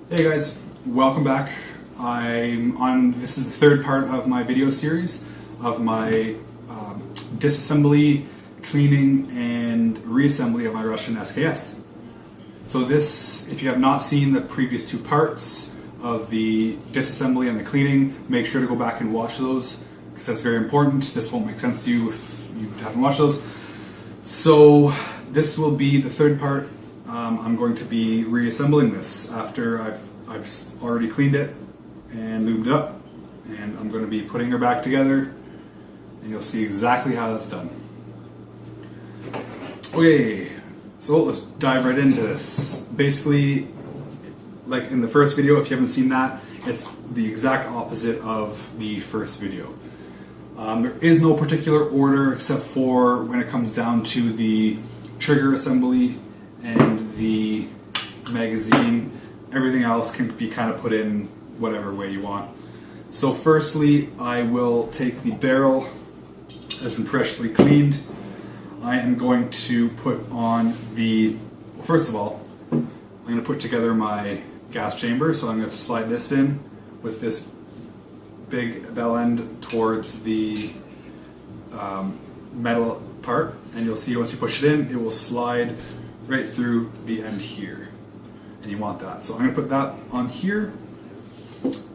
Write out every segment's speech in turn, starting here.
Hey guys, welcome back. This is the third part of my video series of my disassembly, cleaning, and reassembly of my Russian SKS. So this, if you have not seen the previous two parts of the disassembly and the cleaning, make sure to go back and watch those because that's very important. This won't make sense to you if you haven't watched those. So this will be the third part. I'm going to be reassembling this after I've already cleaned it and lubed it up, and I'm going to be putting her back together, and you'll see exactly how that's done. Okay, so let's dive right into this. Basically, like in the first video, if you haven't seen that, it's the exact opposite of the first video. There is no particular order except for when it comes down to the trigger assembly and the magazine. Everything else can be kind of put in whatever way you want. So firstly, I will take the barrel that's been freshly cleaned. I am going to put on well, first of all, I'm going to put together my gas chamber. So I'm going to slide this in with this big bell end towards the metal part, and you'll see once you push it in, it will slide right through the end here, and you want that. So I'm going to put that on here.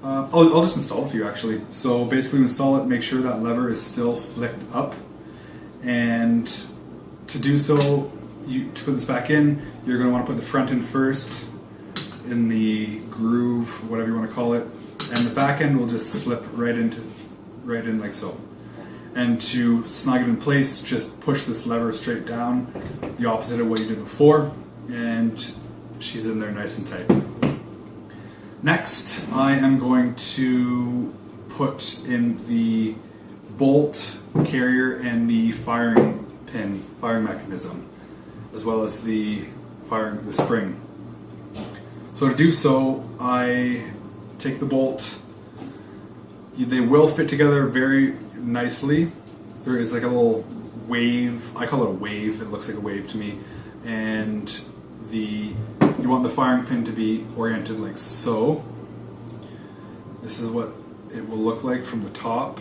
I'll just install it for you actually. So basically install it, make sure that lever is still flicked up, and to do so, to put this back in, you're going to want to put the front in first, in the groove, whatever you want to call it, and the back end will just slip right in like so. And to snug it in place, just push this lever straight down, the opposite of what you did before, and she's in there nice and tight. Next, I am going to put in the bolt carrier and the firing mechanism, as well as the spring. So to do so, I take the bolt. They will fit together very nicely. There is like a little wave, I call it a wave, it looks like a wave to me, and you want the firing pin to be oriented like so. This is what it will look like from the top,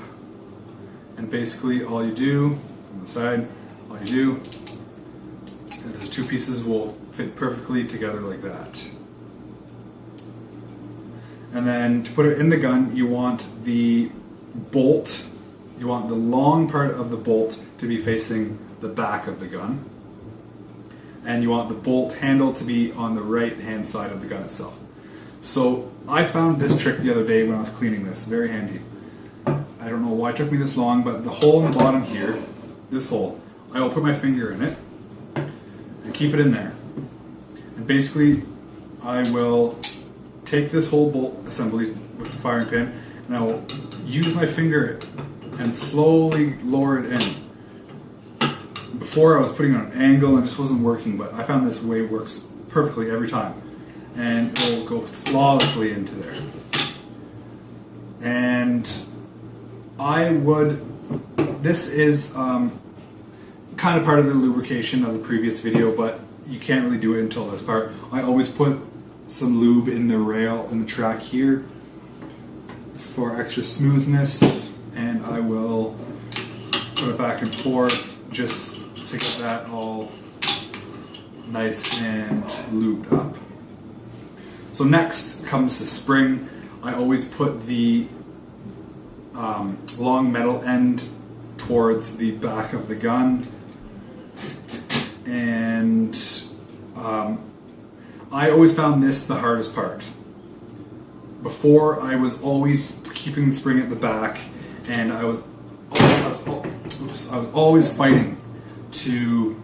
and basically all you do from the side, all you do is the two pieces will fit perfectly together like that. And then to put it in the gun, you want the bolt, you want the long part of the bolt to be facing the back of the gun, and you want the bolt handle to be on the right hand side of the gun itself. So I found this trick the other day when I was cleaning this, very handy. I don't know why it took me this long, but the hole in the bottom here, this hole, I will put my finger in it and keep it in there. And basically I will take this whole bolt assembly with the firing pin, and I will use my finger and slowly lower it in. Before I was putting it on an angle and it just wasn't working, but I found this way works perfectly every time, and it will go flawlessly into there. And this is kind of part of the lubrication of the previous video, but you can't really do it until this part. I always put some lube in the rail, in the track here, for extra smoothness, and I will put it back and forth just to get that all nice and lubed up. So next comes the spring. I always put the long metal end towards the back of the gun, and I always found this the hardest part. Before, I was always keeping the spring at the back, and I was always fighting to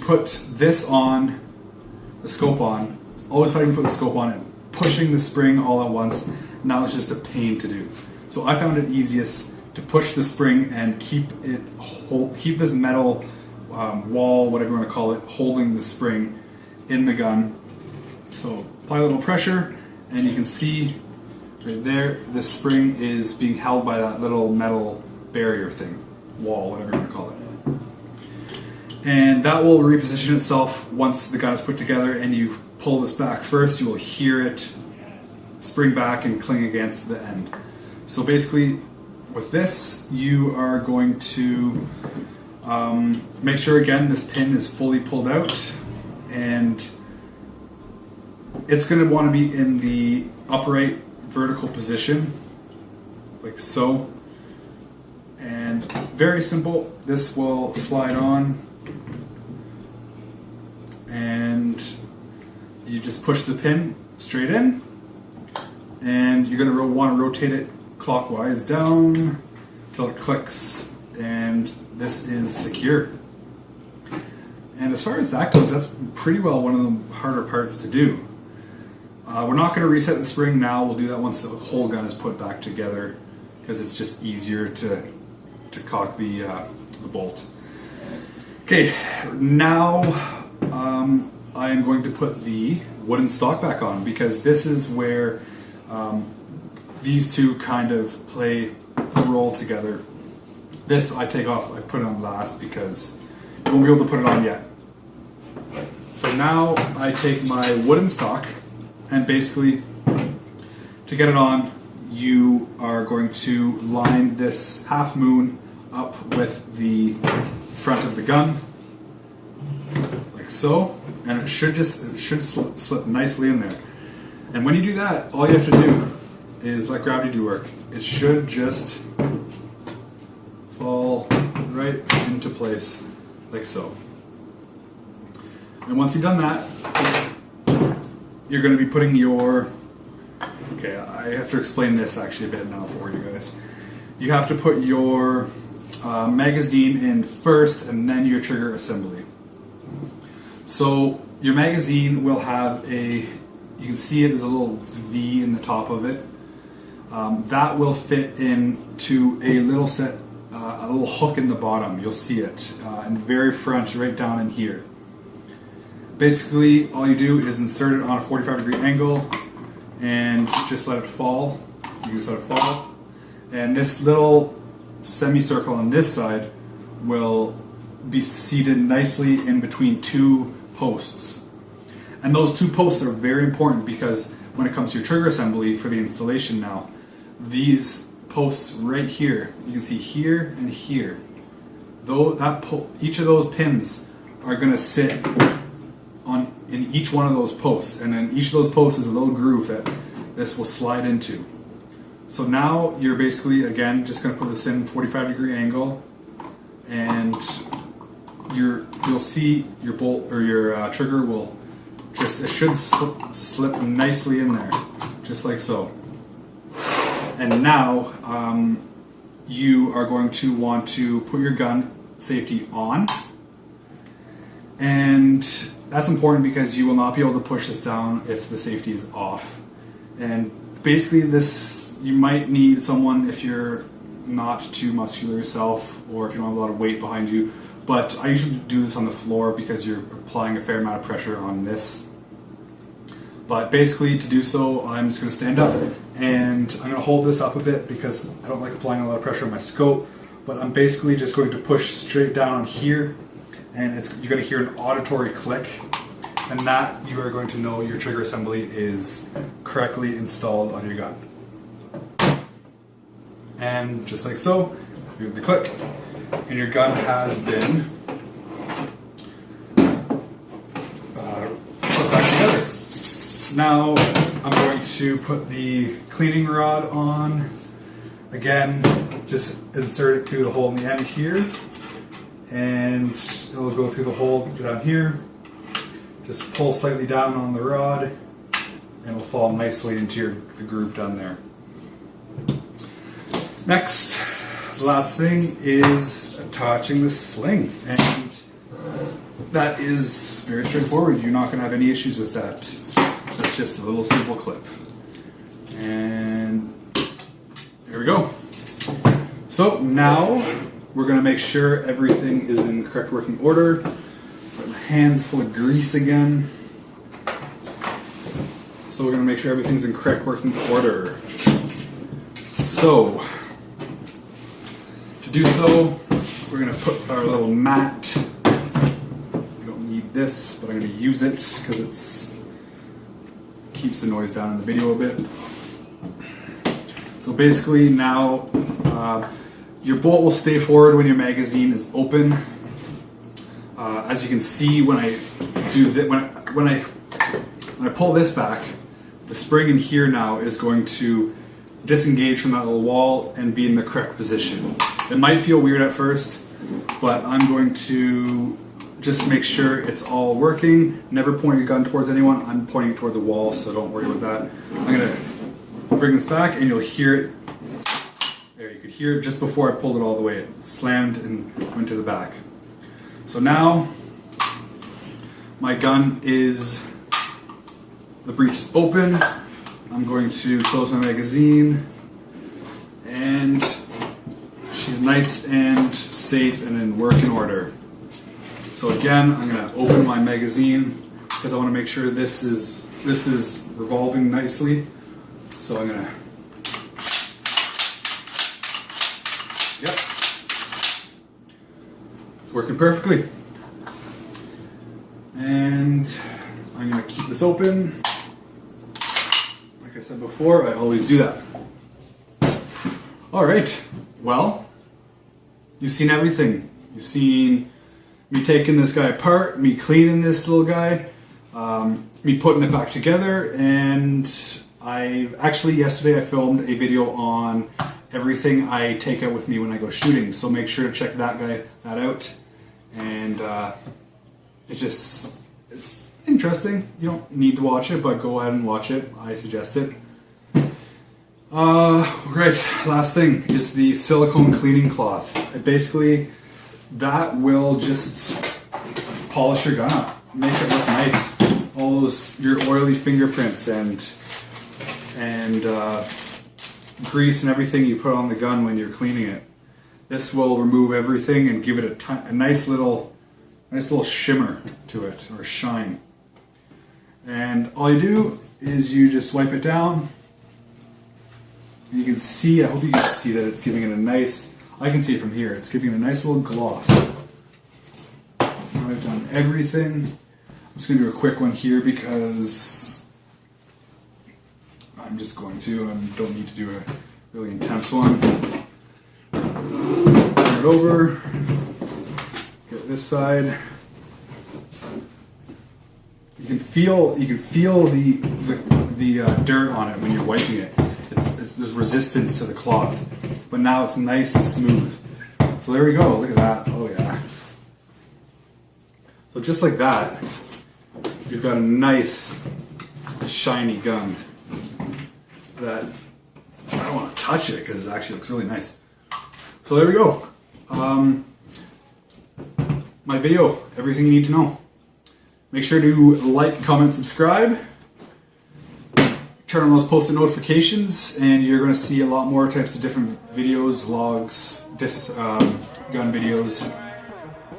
put this on, the scope on, always fighting to put the scope on and pushing the spring all at once. Now it's just a pain to do. So I found it easiest to push the spring and keep this metal wall, whatever you want to call it, holding the spring in the gun. So apply a little pressure, and you can see right there, the spring is being held by that little metal barrier thing, wall, whatever you want to call it. And that will reposition itself once the gun is put together and you pull this back first, you will hear it spring back and cling against the end. So basically with this, you are going to make sure again this pin is fully pulled out, and it's going to want to be in the upright vertical position like so. And very simple, this will slide on and you just push the pin straight in, and you're going to want to rotate it clockwise down till it clicks, and this is secure. And as far as that goes, that's pretty well one of the harder parts to do. We're not going to reset the spring now, we'll do that once the whole gun is put back together, because it's just easier to cock the bolt. Okay, now I am going to put the wooden stock back on, because this is where these two kind of play a role together. This I take off, I put it on last because you won't be able to put it on yet. So now I take my wooden stock, and basically to get it on, you are going to line this half moon up with the front of the gun, like so, and it should slip nicely in there. And when you do that, all you have to do is let gravity do work. It should just fall right into place, like so. And once you've done that, you're going to be putting your, okay, I have to explain this actually a bit now for you guys. You have to put your magazine in first, and then your trigger assembly. So your magazine will have you can see it as a little V in the top of it. That will fit into a little a little hook in the bottom. You'll see it in the very front, right down in here. Basically, all you do is insert it on a 45-degree angle and just let it fall. You just let it fall. And this little semicircle on this side will be seated nicely in between two posts. And those two posts are very important, because when it comes to your trigger assembly for the installation now, these posts right here, you can see here and here, each of those pins are going to sit in each one of those posts, and then each of those posts is a little groove that this will slide into. So now you're basically, again, just going to put this in 45-degree angle, and you'll see your bolt or your trigger will it should slip nicely in there, just like so. And now you are going to want to put your gun safety on, and that's important because you will not be able to push this down if the safety is off. And basically this, you might need someone if you're not too muscular yourself, or if you don't have a lot of weight behind you, but I usually do this on the floor because you're applying a fair amount of pressure on this. But basically, to do so, I'm just going to stand up, and I'm going to hold this up a bit because I don't like applying a lot of pressure on my scope, but I'm basically just going to push straight down on here, and you're going to hear an auditory click, and that you are going to know your trigger assembly is correctly installed on your gun. And just like so, you have the click, and your gun has been put back together. Now I'm going to put the cleaning rod on. Again, just insert it through the hole in the end here, and it'll go through the hole down here. Just pull slightly down on the rod, and it'll fall nicely into the groove down there. Next, the last thing is attaching the sling, and that is very straightforward. You're not going to have any issues with that. It's just a little simple clip. And there we go. So now we're going to make sure everything is in correct working order. Got my hands full of grease again. So we're going to make sure everything's in correct working order. So to do so, we're going to put our little mat. We don't need this, but I'm going to use it because it's keeps the noise down in the video a bit. So basically now your bolt will stay forward when your magazine is open. As you can see, when I do that, when I pull this back, the spring in here now is going to disengage from that little wall and be in the correct position. It might feel weird at first, but I'm going to just make sure it's all working. Never point your gun towards anyone. I'm pointing towards the wall, so don't worry about that. I'm gonna bring this back and you'll hear it. There, you could hear it just before I pulled it all the way. It slammed and went to the back. So now my gun is, the breech is open. I'm going to close my magazine, and she's nice and safe and in working order. So again, I'm going to open my magazine because I want to make sure this is revolving nicely. So I'm going to, yep, it's working perfectly. And I'm going to keep this open. Like I said before, I always do that. Alright, well, you've seen everything. You've seen me taking this guy apart, me cleaning this little guy, me putting it back together, and yesterday I filmed a video on everything I take out with me when I go shooting, so make sure to check that out. And it's interesting. You don't need to watch it, but go ahead and watch it. I suggest it. Right, last thing is the silicone cleaning cloth. Basically, that will just polish your gun up, make it look nice. All those, your oily fingerprints and grease and everything you put on the gun when you're cleaning it. This will remove everything and give it a nice little shimmer to it, or shine. And all you do is you just wipe it down. You can see, I hope you can see that it's giving it a nice, I can see it from here, it's giving it a nice little gloss. Now I've done everything. I'm just going to do a quick one here because I'm just going to, I don't need to do a really intense one. Turn it over, get this side. You can feel the dirt on it when you're wiping it. There's resistance to the cloth, but now it's nice and smooth. So there we go. Look at that. Oh yeah. So just like that, you've got a nice, shiny gun that I don't want to touch it because it actually looks really nice. So there we go. My video. Everything you need to know. Make sure to like, comment, subscribe. Turn on those posted notifications, and you're going to see a lot more types of different videos, vlogs, gun videos,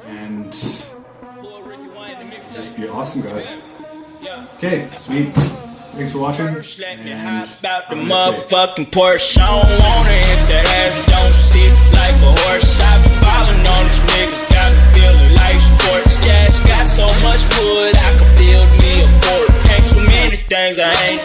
and just be awesome, guys. Okay, sweet. Thanks for watching. And about the motherfucking Porsche. I don't want it if the ass don't sit like a horse. I be ballin' on these niggas, got me feeling like sports. Yeah, it's got so much wood, I could build me a fort. Ain't too many things I ain't